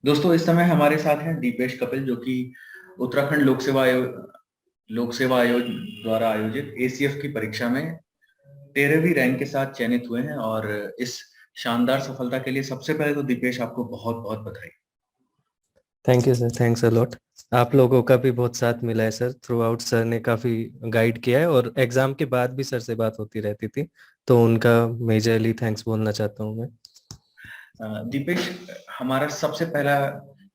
दोस्तों इस समय हमारे साथ हैं दीपेश कपिल जो कि उत्तराखंड लोक सेवा आयोग द्वारा आयोजित एसीएफ की परीक्षा में 13वीं रैंक के साथ चयनित हुए हैं और इस शानदार सफलता के लिए सबसे पहले तो दीपेश आपको बहुत बहुत बधाई। Thank you sir, thanks a lot. आप लोगों का भी बहुत साथ मिला है सर। थ्रू आउट सर ने काफ़ी गाइड किया है और एग्ज़ाम के बाद भी सर से बात होती रहती थी, तो उनका मेजरली थैंक्स बोलना चाहता हूँ मैं। दीपेश, हमारा सबसे पहला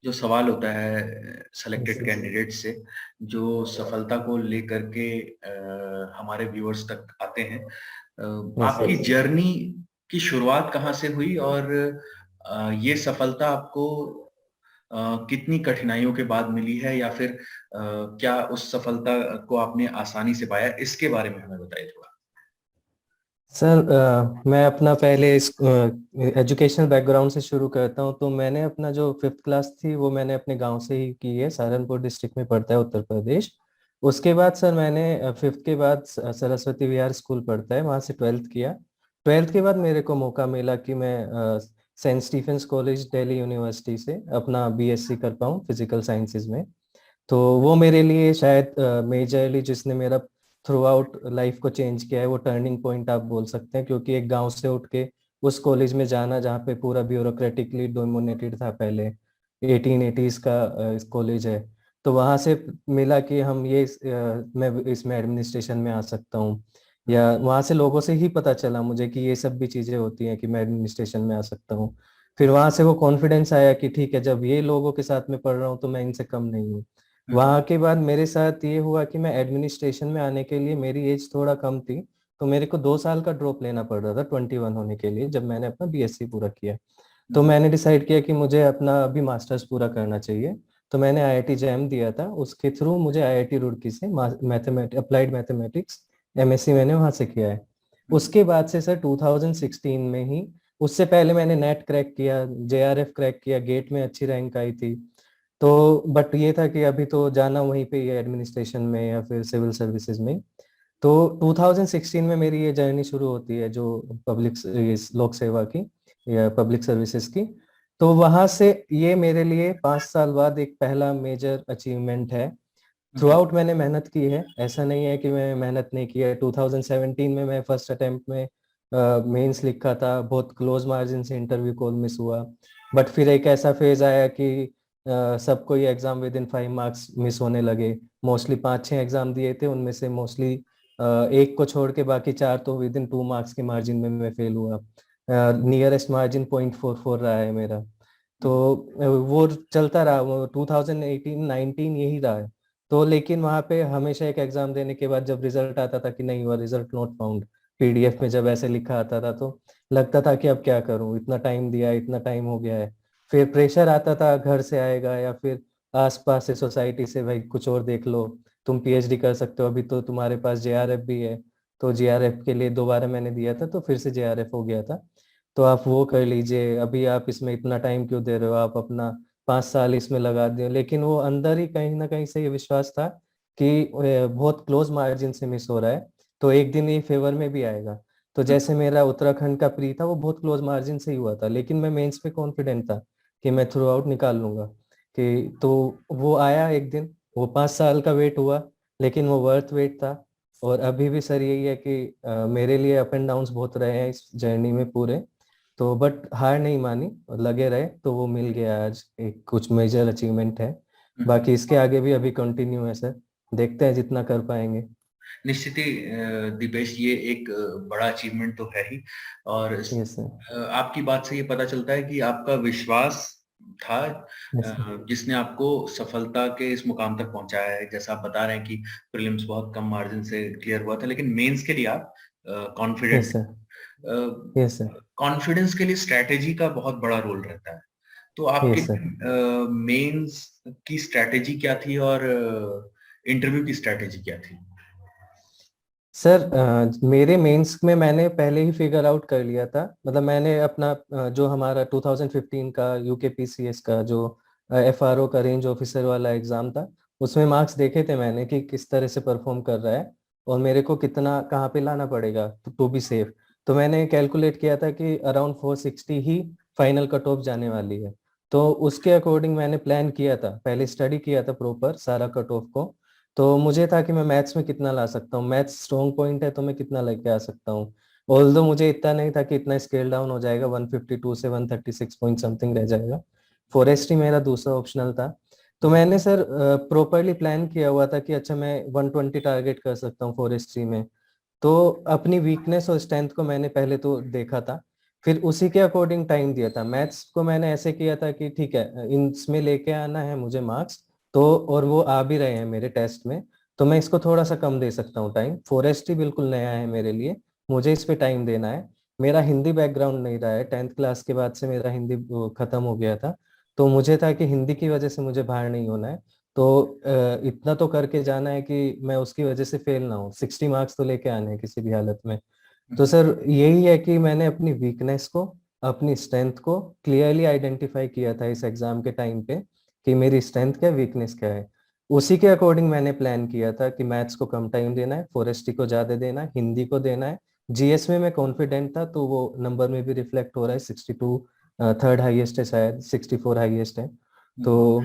जो सवाल होता है Yes, सेलेक्टेड yes. कैंडिडेट से जो सफलता को लेकर के हमारे व्यूअर्स तक आते हैं, Yes, आपकी sir. जर्नी की शुरुआत कहाँ से हुई और ये सफलता आपको कितनी कठिनाइयों के बाद मिली है या फिर क्या उस सफलता को आपने आसानी से पाया, इसके बारे में हमें बताइए थोड़ा। सर, मैं अपना पहले इस एजुकेशनल बैकग्राउंड से शुरू करता हूँ। तो मैंने अपना जो फिफ्थ क्लास थी वो मैंने अपने गांव से ही की है। सहारनपुर डिस्ट्रिक्ट में पड़ता है, उत्तर प्रदेश। उसके बाद सर मैंने फिफ्थ के बाद सरस्वती विहार स्कूल पढ़ता है, वहाँ से ट्वेल्थ किया। ट्वेल्थ के बाद मेरे को मौका मिला कि मैं Saint Stephen's College Delhi University से अपना बीएससी कर पाऊँ फिजिकल साइंसेज में। तो वो मेरे लिए शायद मेजरली जिसने मेरा थ्रू आउट लाइफ को चेंज किया है, वो टर्निंग पॉइंट आप बोल सकते हैं। क्योंकि एक गांव से उठ के उस कॉलेज में जाना जहाँ पे पूरा ब्यूरोक्रेटिकली डोमिनेटेड था पहले, 1880s का कॉलेज है। तो वहाँ से मिला कि हम मैं इसमें एडमिनिस्ट्रेशन में आ सकता हूँ। या वहाँ से लोगों से ही पता चला मुझे कि ये सब भी चीज़ें होती हैं कि मैं एडमिनिस्ट्रेशन में आ सकता हूँ। फिर वहाँ से वो कॉन्फिडेंस आया कि ठीक है, जब ये लोगों के साथ में पढ़ रहा हूँ तो मैं इनसे कम नहीं हूँ। हम्म। वहाँ के बाद मेरे साथ ये हुआ कि मैं एडमिनिस्ट्रेशन में आने के लिए मेरी एज थोड़ा कम थी। तो मेरे को 2 साल का ड्रॉप लेना पड़ रहा था 21 होने के लिए, जब मैंने अपना बीएससी पूरा किया। तो हम्म। मैंने डिसाइड किया कि मुझे अपना अभी मास्टर्स पूरा करना चाहिए। तो मैंने आईआईटी जैम दिया था, उसके थ्रू मुझे आईआईटी रुड़की से अप्लाइड मैथमेटिक्स एमएससी मैंने वहाँ से किया है। हम्म। उसके बाद से सर 2016 में ही, उससे पहले मैंने नेट क्रैक किया, जेआरएफ क्रैक किया, गेट में अच्छी रैंक आई थी। तो बट ये था कि अभी तो जाना वहीं पे ही है, एडमिनिस्ट्रेशन में या फिर सिविल सर्विसेज में। तो 2016 में मेरी ये जर्नी शुरू होती है जो पब्लिक लोक सेवा की या पब्लिक सर्विसेज की। तो वहां से ये मेरे लिए 5 साल बाद एक पहला मेजर अचीवमेंट है। थ्रू हम्म। आउट मैंने मेहनत की है, ऐसा नहीं है कि मैं मेहनत नहीं की है। 2017 में मैं फर्स्ट अटेम्प्ट में मेंस लिखा था, बहुत क्लोज मार्जिन से इंटरव्यू कॉल मिस हुआ। बट फिर एक ऐसा फेज आया कि सबको ये exam with in 5 marks miss होने लगे। मोस्टली 5-6 एग्जाम दिए थे, उनमें से मोस्टली एक को छोड़ के बाकी 4 तो विद इन 2 मार्क्स के मार्जिन में मैं फेल हुआ। नियरेस्ट मार्जिन 0.44 रहा है मेरा। तो हम्म। वो चलता रहा, वो 2018-19 यही रहा है। तो लेकिन वहाँ पे हमेशा एक एग्जाम देने के बाद जब रिजल्ट आता था कि नहीं हुआ, रिजल्ट नॉट फाउंड, पीडीएफ में जब ऐसे लिखा आता था तो लगता था कि अब क्या करूं, इतना टाइम दिया, इतना टाइम हो गया है। फिर प्रेशर आता था, घर से आएगा या फिर आसपास से सोसाइटी से, भाई कुछ और देख लो, तुम पीएचडी कर सकते हो, अभी तो तुम्हारे पास जेआरएफ भी है। तो जेआरएफ के लिए दोबारा मैंने दिया था, तो फिर से जेआरएफ हो गया था। तो आप वो कर लीजिए, अभी आप इसमें इतना टाइम क्यों दे रहे हो, आप अपना 5 साल इसमें लगा दिए। लेकिन वो अंदर ही कहीं ना कहीं से ये विश्वास था कि बहुत क्लोज मार्जिन से मिस हो रहा है, तो एक दिन ये फेवर में भी आएगा। तो जैसे मेरा उत्तराखंड का प्री था वो बहुत क्लोज मार्जिन से ही हुआ था, लेकिन मैं मेंस पे कॉन्फिडेंट था कि मैं थ्रू आउट निकाल लूंगा। कि तो वो आया एक दिन, वो 5 साल का वेट हुआ, लेकिन वो वर्थ वेट था। और अभी भी सर यही है कि मेरे लिए अप एंड डाउन्स बहुत रहे हैं इस जर्नी में पूरे। तो बट हार नहीं मानी और लगे रहे, तो वो मिल गया आज, एक कुछ मेजर अचीवमेंट है। हम्म। बाकी इसके आगे भी अभी कंटिन्यू है सर, देखते हैं जितना कर पाएंगे। निश्चित ही दिपेश, ये एक बड़ा अचीवमेंट तो है ही और यस सर। आपकी बात से ये पता चलता है कि आपका विश्वास था यस सर। जिसने आपको सफलता के इस मुकाम तक पहुंचाया है। जैसा आप बता रहे हैं कि प्रीलिम्स बहुत कम मार्जिन से क्लियर हुआ था लेकिन मेंस के लिए आप yes confident. Sir. Yes sir. Confidence के लिए स्ट्रैटेजी का बहुत बड़ा रोल रहता है। तो आपके यस सर। मेंस की स्ट्रैटेजी क्या थी और इंटरव्यू की स्ट्रैटेजी क्या थी? सर, मेरे मेंस में मैंने पहले ही फिगर आउट कर लिया था। मतलब मैंने अपना जो हमारा 2015 का यूकेपीसीएस का जो एफआरओ का रेंज ऑफिसर वाला एग्जाम था, उसमें मार्क्स देखे थे मैंने कि किस तरह से परफॉर्म कर रहा है और मेरे को कितना कहाँ पे लाना पड़ेगा टू बी सेफ। तो मैंने कैलकुलेट किया था कि अराउंड 460 ही फाइनल कट ऑफ जाने वाली है। तो उसके अकॉर्डिंग मैंने प्लान किया था, पहले स्टडी किया था प्रॉपर सारा कट ऑफ को। तो मुझे था कि मैं मैथ्स में कितना ला सकता हूँ, मैथ्स स्ट्रॉन्ग पॉइंट है तो मैं कितना लेके आ सकता हूँ। ऑल्दो मुझे इतना नहीं था कि इतना स्केल डाउन हो जाएगा, 152 से 136 पॉइंट समथिंग रह जाएगा। फॉरेस्ट्री मेरा दूसरा ऑप्शनल था। तो मैंने सर प्रॉपरली प्लान किया हुआ था कि अच्छा मैं 120 टारगेट कर सकता हूँ फॉरेस्ट्री में। तो अपनी वीकनेस और स्ट्रेंथ को मैंने पहले तो देखा था, फिर उसी के अकॉर्डिंग टाइम दिया था। मैथ्स को मैंने ऐसे किया था कि ठीक है इसमें लेके आना है मुझे मार्क्स, तो और वो आ भी रहे हैं मेरे टेस्ट में, तो मैं इसको थोड़ा सा कम दे सकता हूँ टाइम। फॉरेस्ट ही बिल्कुल नया है मेरे लिए, मुझे इस पे टाइम देना है। मेरा हिंदी बैकग्राउंड नहीं रहा है, 10th क्लास के बाद से मेरा हिंदी खत्म हो गया था। तो मुझे था कि हिंदी की वजह से मुझे बाहर नहीं होना है। तो इतना तो करके जाना है कि मैं उसकी वजह से फेल ना हो, 60 मार्क्स तो लेके आने हैं किसी भी हालत में। तो सर यही है कि मैंने अपनी वीकनेस को, अपनी स्ट्रेंथ को क्लियरली आइडेंटिफाई किया था इस एग्जाम के टाइम पे, कि मेरी स्ट्रेंथ क्या है, वीकनेस क्या है। उसी के अकॉर्डिंग मैंने प्लान किया था कि मैथ्स को कम टाइम देना है, फॉरेस्ट्री को ज्यादा देना है, हिंदी को देना है। जीएस में मैं कॉन्फिडेंट था, तो वो नंबर में भी रिफ्लेक्ट हो रहा है। 62 थर्ड हाईएस्ट है, शायद 64 हाईएस्ट है। तो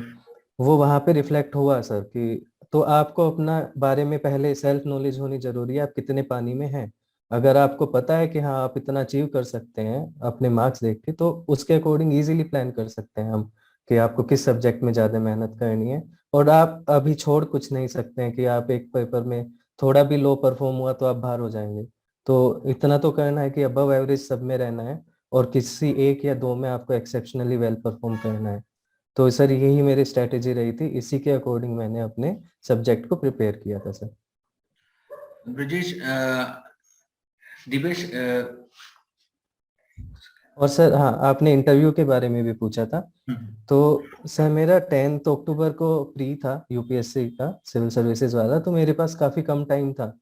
वो वहां पे रिफ्लेक्ट हुआ सर कि तो आपको अपना बारे में पहले सेल्फ नॉलेज होनी जरूरी है, आप कितने पानी में हैं। अगर आपको पता है कि हाँ आप इतना अचीव कर सकते हैं अपने मार्क्स देख के, तो उसके अकॉर्डिंग इजीली प्लान कर सकते हैं हम कि आपको किस सब्जेक्ट में ज्यादा मेहनत करनी है। और आप अभी छोड़ कुछ नहीं सकते हैं कि आप एक पेपर में थोड़ा भी लो परफॉर्म हुआ तो आप बाहर हो जाएंगे। तो इतना तो करना है कि अबव एवरेज सब में रहना है, और किसी एक या दो में आपको एक्सेप्शनली वेल परफॉर्म करना है। तो सर यही मेरी स्ट्रेटेजी रही थी, इसी के अकॉर्डिंग मैंने अपने सब्जेक्ट को प्रिपेयर किया था सर। ब्रजेश, दिवेश, और सर हाँ, आपने इंटरव्यू के बारे में भी पूछा था। तो सर मेरा 10th अक्टूबर को प्री था यूपीएससी का, सिविल सर्विसेज वाला, तो मेरे पास काफी कम टाइम था।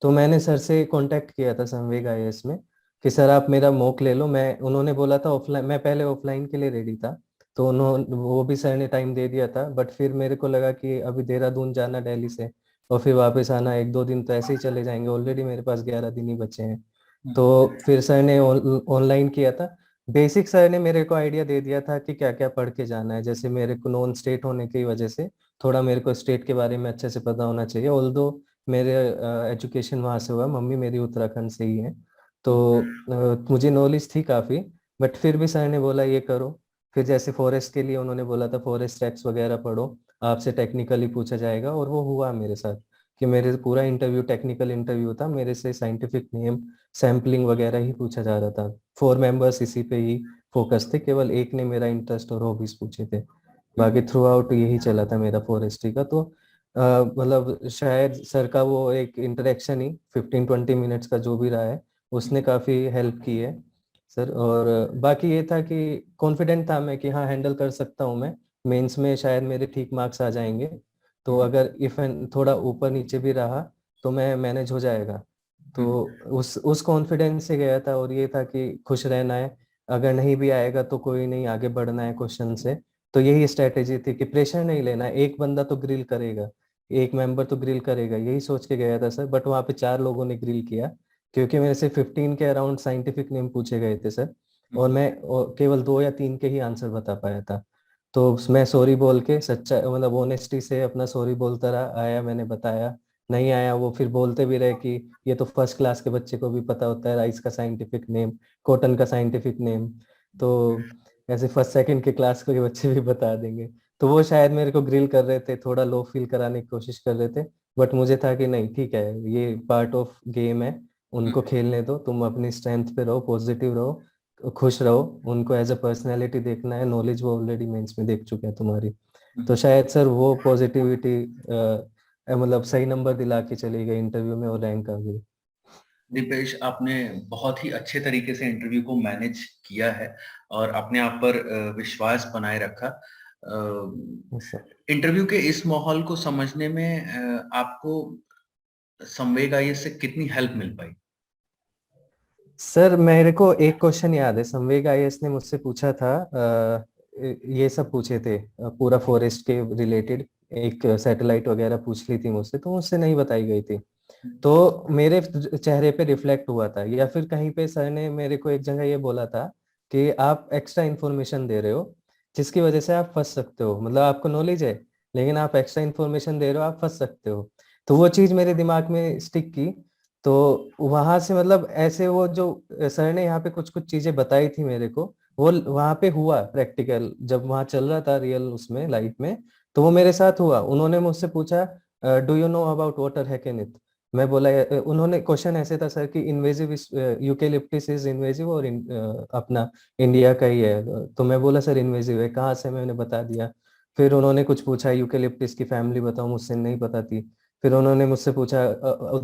तो मैंने सर से कांटेक्ट किया था संवेग आईएएस में कि सर आप मेरा मॉक ले लो। मैं उन्होंने बोला था ऑफलाइन, मैं पहले ऑफलाइन के लिए रेडी था, तो उन्होंने वो भी सर ने टाइम दे दिया था। बट फिर मेरे को लगा कि अभी देहरादून जाना दिल्ली से, और फिर वापस आना, 1-2 दिन तो ऐसे ही चले जाएंगे, ऑलरेडी मेरे पास 11 दिन ही बचे हैं। तो फिर सर ने ऑनलाइन किया था। बेसिक सर ने मेरे को आइडिया दे दिया था कि क्या क्या पढ़ के जाना है, जैसे मेरे को नॉन स्टेट होने की वजह से थोड़ा मेरे को स्टेट के बारे में अच्छे से पता होना चाहिए। ऑल्दो मेरे एजुकेशन वहाँ से हुआ, मम्मी मेरी उत्तराखंड से ही है, तो मुझे नॉलेज थी काफ़ी। बट फिर भी सर ने बोला ये करो। फिर जैसे फॉरेस्ट के लिए उन्होंने बोला था फॉरेस्ट टैक्स वगैरह पढ़ो, आपसे टेक्निकली पूछा जाएगा, और वो हुआ मेरे साथ कि मेरे से पूरा इंटरव्यू टेक्निकल इंटरव्यू था। मेरे से साइंटिफिक नेम, सैम्पलिंग वगैरह ही पूछा जा रहा था। 4 मेंबर्स इसी पे ही फोकस थे, केवल एक ने मेरा इंटरेस्ट और हॉबीज पूछे थे। बाकी थ्रू आउट यही चला था मेरा फॉरेस्ट्री का। तो मतलब शायद सर का वो एक इंटरेक्शन ही 15-20 मिनट्स का जो भी रहा है, उसने काफी हेल्प की है सर। और बाकी ये था कि कॉन्फिडेंट था मैं कि हाँ हैंडल कर सकता हूँ मैं, मेंस में शायद मेरे ठीक मार्क्स आ जाएंगे। तो अगर इफ थोड़ा ऊपर नीचे भी रहा तो मैं मैनेज हो जाएगा। तो उस कॉन्फिडेंस से गया था, और ये था कि खुश रहना है, अगर नहीं भी आएगा तो कोई नहीं, आगे बढ़ना है क्वेश्चन से। तो यही स्ट्रेटेजी थी कि प्रेशर नहीं लेना है, एक बंदा तो ग्रिल करेगा, एक मेंबर तो ग्रिल करेगा, यही सोच के गया था सर। बट वहाँ पे 4 लोगों ने ग्रिल किया, क्योंकि मेरे से 15 के अराउंड साइंटिफिक नेम पूछे गए थे सर, और मैं केवल 2 या 3 के ही आंसर बता पाया था। तो मैं सॉरी बोल के, सच्चा मतलब ऑनेस्टी से अपना सॉरी बोलता रहा, आया मैंने बताया, नहीं आया वो फिर बोलते भी रहे कि ये तो फर्स्ट क्लास के बच्चे को भी पता होता है राइस का साइंटिफिक नेम, कॉटन का साइंटिफिक नेम। तो ऐसे फर्स्ट सेकंड के क्लास के बच्चे भी बता देंगे। तो वो शायद मेरे को ग्रिल कर रहे थे, थोड़ा लो फील कराने की कोशिश कर रहे थे। बट मुझे था कि नहीं ठीक है, ये पार्ट ऑफ गेम है, उनको खेलने दो, तुम अपनी स्ट्रेंथ पे रहो, पॉजिटिव रहो, खुश रहो। उनको एज अ पर्सनैलिटी देखना है, नॉलेज वो ऑलरेडी मेंस में देख चुके हैं तुम्हारी। तो शायद सर वो पॉजिटिविटी मतलब सही नंबर दिला के चली गई इंटरव्यू में, और रैंक आ गई। दीपेश, आपने बहुत ही अच्छे तरीके से इंटरव्यू को मैनेज किया है और अपने आप पर विश्वास बनाए रखा। इंटरव्यू के इस माहौल को समझने में आपको संवेग आईएएस से कितनी हेल्प मिल पाई? सर मेरे को एक क्वेश्चन याद है, संवेग आईएएस ने मुझसे पूछा था, ये सब पूछे थे पूरा फॉरेस्ट के रिलेटेड, एक सैटेलाइट वगैरह पूछ ली थी मुझसे, तो मुझसे नहीं बताई गई थी। तो मेरे चेहरे पे रिफ्लेक्ट हुआ था, या फिर कहीं पे सर ने मेरे को एक जगह ये बोला था कि आप एक्स्ट्रा इन्फॉर्मेशन दे रहे हो, जिसकी वजह से आप फंस सकते हो। मतलब आपको नॉलेज है लेकिन आप एक्स्ट्रा इन्फॉर्मेशन दे रहे हो, आप फंस सकते हो। तो वो चीज मेरे दिमाग में स्टिक की। तो वहां से मतलब ऐसे वो जो सर ने यहाँ पे कुछ कुछ चीजें बताई थी मेरे को, वो वहां पे हुआ प्रैक्टिकल, जब वहां चल रहा था रियल उसमें लाइफ में। तो वो मेरे साथ हुआ। उन्होंने मुझसे पूछा do you know about water hyacinth. मैं बोला उन्होंने क्वेश्चन ऐसे था सर कि इन्वेजिव यूकेलिप्टिस इज इन्वेजिव और अपना इंडिया का ही है। तो मैं बोला सर इन्वेजिव है, कहाँ से, मैंने बता दिया। फिर उन्होंने कुछ पूछा यूकेलिप्टिस की फैमिली बताओ, मुझसे नहीं पता थी। फिर उन्होंने मुझसे पूछा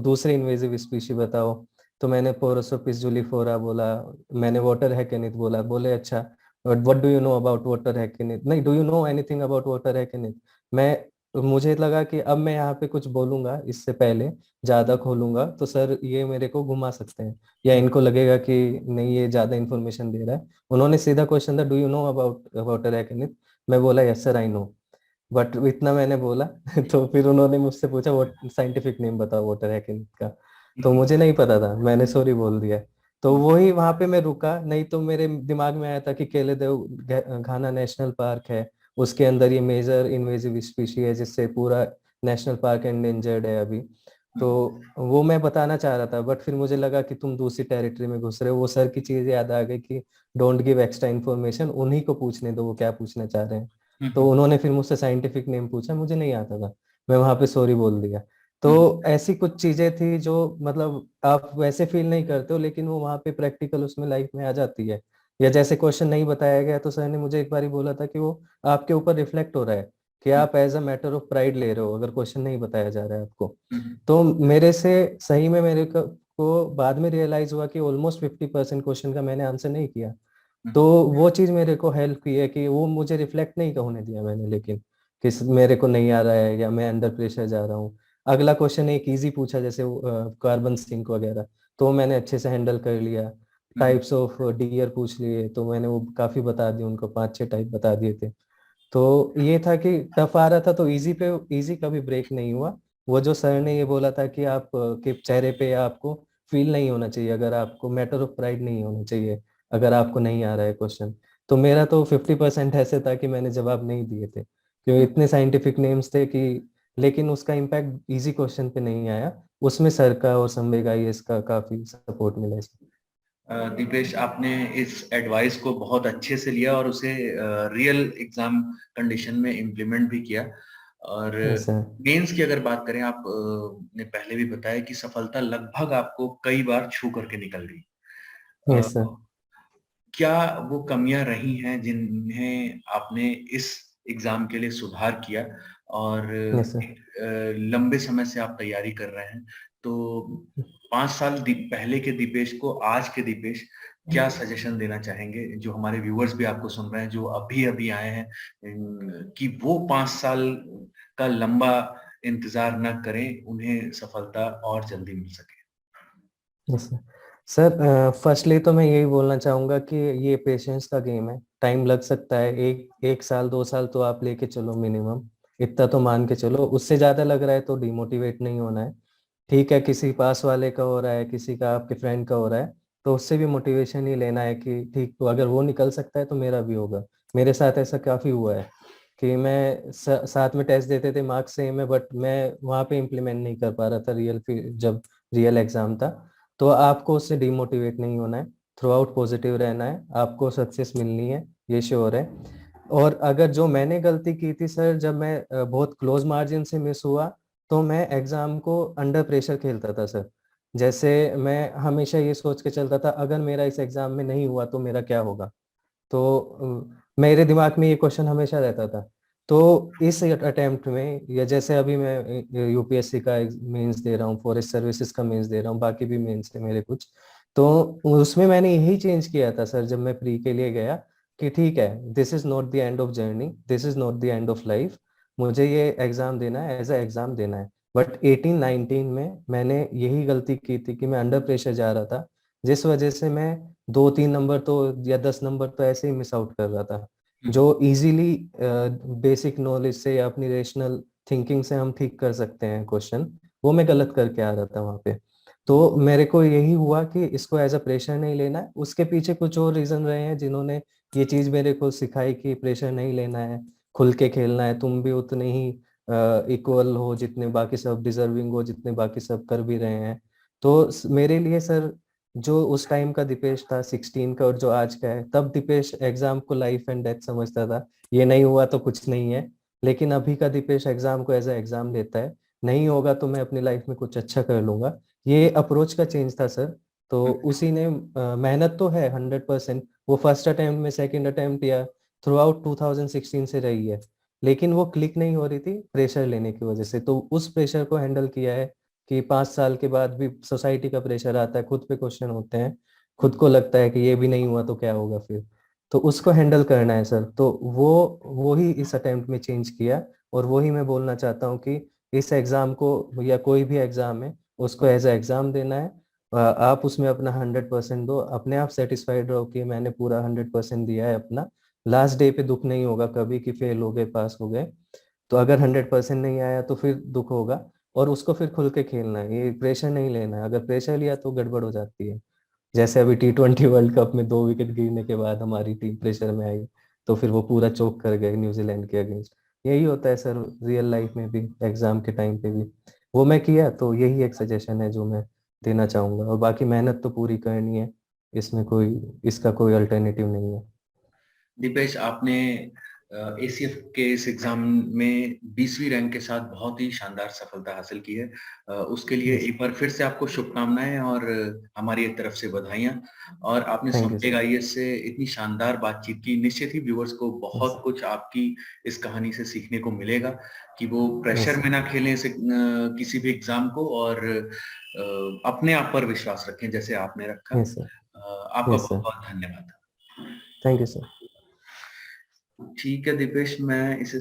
दूसरे इन्वेजिव स्पीशी बताओ। तो मैंने पोरोसोपिस जूलीफोरा बोला। मैंने वाटर हैकेनिथ बोला। बोले अच्छा what do you know about water hyacinth, नहीं do you know anything about water hyacinth. मैं मुझे लगा कि अब मैं यहाँ पे कुछ बोलूंगा इससे पहले, ज्यादा खोलूंगा तो सर ये मेरे को घुमा सकते हैं, या इनको लगेगा कि नहीं ये ज्यादा इन्फॉर्मेशन दे रहा है। उन्होंने सीधा क्वेश्चन था do you know about water hyacinth. मैं बोला yes sir I know, but इतना मैंने बोला। तो फिर उन्होंने मुझसे पूछा वो साइंटिफिक नेम बताओ वाटर हैकेनिथ का। तो मुझे नहीं पता था, मैंने सॉरी बोल दिया। तो वही वहां पे मैं रुका, नहीं तो मेरे दिमाग में आया था कि केलेदेव घाना नेशनल पार्क है, उसके अंदर ये मेजर इन्वेजिव स्पीशी है जिससे पूरा नेशनल पार्क एंडेंजर्ड है अभी। तो वो मैं बताना चाह रहा था, बट फिर मुझे लगा कि तुम दूसरी टेरिटरी में घुस रहे हो। वो सर की चीज याद आ गई कि डोंट गिव एक्स्ट्रा इन्फॉर्मेशन, उन्हीं को पूछने दो वो क्या पूछना चाह रहे हैं। तो उन्होंने फिर मुझसे साइंटिफिक नेम पूछा, मुझे नहीं आता था। मैं वहां पे सॉरी बोल दिया। तो ऐसी कुछ चीजें थी जो मतलब आप वैसे फील नहीं करते हो, लेकिन वो वहां पे प्रैक्टिकल उसमें लाइफ में आ जाती है। या जैसे क्वेश्चन नहीं बताया गया तो सर ने मुझे एक बार ही बोला था कि वो आपके ऊपर रिफ्लेक्ट हो रहा है, कि आप as a matter of pride ले रहे हो अगर क्वेश्चन नहीं बताया जा रहा है आपको। तो मेरे से सही में को बाद में रियलाइज हुआ कि ऑलमोस्ट 50% क्वेश्चन का मैंने आंसर नहीं किया। तो वो चीज मेरे को हेल्प की है कि वो मुझे रिफ्लेक्ट नहीं होने दिया मैंने, लेकिन किस मेरे को नहीं आ रहा है या मैं अंडर प्रेशर जा रहा हूँ। अगला क्वेश्चन एक इजी पूछा जैसे कार्बन सिंक वगैरह, तो मैंने अच्छे से हैंडल कर लिया। टाइप्स ऑफ डियर पूछ लिए तो मैंने वो काफी बता दिए उनको, 5-6 टाइप बता दिए थे। तो ये था कि टफ आ रहा था तो इजी पे इजी कभी ब्रेक नहीं हुआ। वो जो सर ने ये बोला था कि आप के चेहरे पे आपको फील नहीं होना चाहिए, अगर आपको मैटर ऑफ प्राइड नहीं होना चाहिए अगर आपको नहीं आ रहा है क्वेश्चन। तो मेरा तो 50% ऐसे था कि मैंने जवाब नहीं दिए थे क्योंकि इतने साइंटिफिक नेम्स थे कि, लेकिन उसका इम्पैक्ट इजी क्वेश्चन पे नहीं आया। उसमें सर का और संवे का इसका काफी सपोर्ट मिला इसमें। दीपेश, आपने इस एडवाइस को बहुत अच्छे से लिया और उसे रियल एग्जाम कंडीशन में इम्प्लीमेंट भी किया। और ऐसा। मेंस की अगर बात करें, आप ने पहले भी बताया कि सफलता लगभग आपको कई बार छू करके निकल गई। अ, ऐसा। क्या वो कमियां रही हैं जिन्हें आपने इस एग्जाम के लिए सुधार किया, और ऐसा। लंबे समय से आप तैयारी कर रहे हैं, तो 5 साल पहले के दीपेश को आज के दीपेश क्या सजेशन देना चाहेंगे, जो हमारे व्यूअर्स भी आपको सुन रहे हैं, जो अभी अभी आए हैं, कि वो 5 साल का लंबा इंतजार न करें, उन्हें सफलता और जल्दी मिल सके। ऐसा। सर फर्स्टली तो मैं यही बोलना चाहूंगा कि ये पेशेंस का गेम है, टाइम लग सकता है। एक एक साल 2 साल तो आप लेके चलो मिनिमम, इतना तो मान के चलो। उससे ज्यादा लग रहा है तो डिमोटिवेट नहीं होना है। ठीक है, किसी पास वाले का हो रहा है, किसी का आपके फ्रेंड का हो रहा है, तो उससे भी मोटिवेशन ही लेना है कि ठीक, तो अगर वो निकल सकता है तो मेरा भी होगा। मेरे साथ ऐसा काफी हुआ है कि मैं साथ में टेस्ट देते थे, मार्क्स सेम है, बट मैं वहाँ पे इम्प्लीमेंट नहीं कर पा रहा था जब रियल एग्जाम था। तो आपको उससे डिमोटिवेट नहीं होना है, थ्रू आउट पॉजिटिव रहना है, आपको सक्सेस मिलनी है, ये श्योर है। और अगर जो मैंने गलती की थी सर, जब मैं बहुत क्लोज मार्जिन से मिस हुआ, तो मैं एग्जाम को अंडर प्रेशर खेलता था सर। जैसे मैं हमेशा ये सोच के चलता था अगर मेरा इस एग्जाम में नहीं हुआ तो मेरा क्या होगा। तो मेरे दिमाग में ये क्वेश्चन हमेशा रहता था। तो इस अटेम्प्ट में, या जैसे अभी मैं यूपीएससी का मेंस दे रहा हूँ, फॉरेस्ट सर्विसेज का मेंस दे रहा हूँ, बाकी भी मेंस है मेरे कुछ, तो उसमें मैंने यही चेंज किया था सर जब मैं प्री के लिए गया, कि ठीक है this is not the end of journey, this is not the end of life. मुझे ये एग्जाम देना है, एज अ एग्जाम देना है। बट 18-19 में मैंने यही गलती की थी कि मैं अंडर प्रेशर जा रहा था, जिस वजह से मैं 2-3 नंबर तो या 10 नंबर तो ऐसे ही मिस आउट कर रहा था, जो इजीली बेसिक नॉलेज से या अपनी रेशनल थिंकिंग से हम ठीक कर सकते हैं क्वेश्चन, वो मैं गलत करके आ रहा था वहां पे। तो मेरे को यही हुआ कि इसको एज अ प्रेशर नहीं लेना है। उसके पीछे कुछ और रीजन रहे हैं जिन्होंने ये चीज मेरे को सिखाई कि प्रेशर नहीं लेना है, खुल के खेलना है, तुम भी उतने ही इक्वल हो जितने बाकी सब डिजर्विंग हो, जितने बाकी सब कर भी रहे हैं। तो मेरे लिए सर, जो उस टाइम का दीपेश था 16 का और जो आज का है, तब दीपेश एग्जाम को लाइफ एंड डेथ समझता था, ये नहीं हुआ तो कुछ नहीं है। लेकिन अभी का दीपेश एग्जाम को एज ए एग्जाम लेता है, नहीं होगा तो मैं अपनी लाइफ में कुछ अच्छा कर लूंगा। ये अप्रोच का चेंज था सर। तो उसी ने मेहनत तो है 100%, वो फर्स्ट अटेम्प्ट में, सेकंड अटेम्प्ट या थ्रू आउट 2016 से रही है, लेकिन वो क्लिक नहीं हो रही थी प्रेशर लेने की वजह से। तो उस प्रेशर को हैंडल किया है कि 5 साल के बाद भी सोसाइटी का प्रेशर आता है, खुद पे क्वेश्चन होते हैं, खुद को लगता है कि ये भी नहीं हुआ तो क्या होगा फिर, तो उसको हैंडल करना है सर। तो वो ही इस अटेम्प्ट में चेंज किया, और वो ही मैं बोलना चाहता हूँ कि इस एग्जाम को या कोई भी एग्जाम है उसको एज ए एग्जाम देना है। आप उसमें अपना 100% दो, अपने आप सेटिस्फाइड रहो कि मैंने पूरा 100% दिया है अपना। लास्ट डे पे दुख नहीं होगा कभी कि फेल हो गए, पास हो गए। तो अगर 100% नहीं आया तो फिर दुख होगा, और उसको फिर खुल के खेलना है, ये प्रेशर नहीं लेना है। अगर प्रेशर लिया तो गड़बड़ हो जाती है। जैसे अभी T20 वर्ल्ड कप में 2 विकेट गिरने के बाद हमारी टीम प्रेशर में आई, तो फिर वो पूरा चोक कर गए न्यूजीलैंड के अगेंस्ट। यही होता है सर रियल लाइफ में भी, एग्जाम के टाइम पे भी। वो मैं किया, तो यही एक सजेशन है जो मैं देना चाहूंगा। और बाकी मेहनत तो पूरी करनी है, इसमें कोई, इसका कोई अल्टरनेटिव नहीं है। दीपेश, आपने एसीएफ के इस एग्जाम में 20वीं रैंक के साथ बहुत ही शानदार सफलता हासिल की है। उसके लिए यस, एक बार फिर से आपको शुभकामनाएं और हमारी एक तरफ से बधाइयां। और आपने थैंक यू सॉन्टेग सर। आईएएस से इतनी शानदार बातचीत की, निश्चित ही व्यूअर्स को यस, बहुत कुछ आपकी इस कहानी से सीखने को मिलेगा कि वो प्रेशर यस में सर। ना खेलें किसी भी एग्जाम को, और अपने आप पर विश्वास रखें जैसे आपने रखा। Yes sir. आपका यस बहुत सर। बहुत धन्यवाद। Thank you sir. ठीक है दीपेश, मैं इसे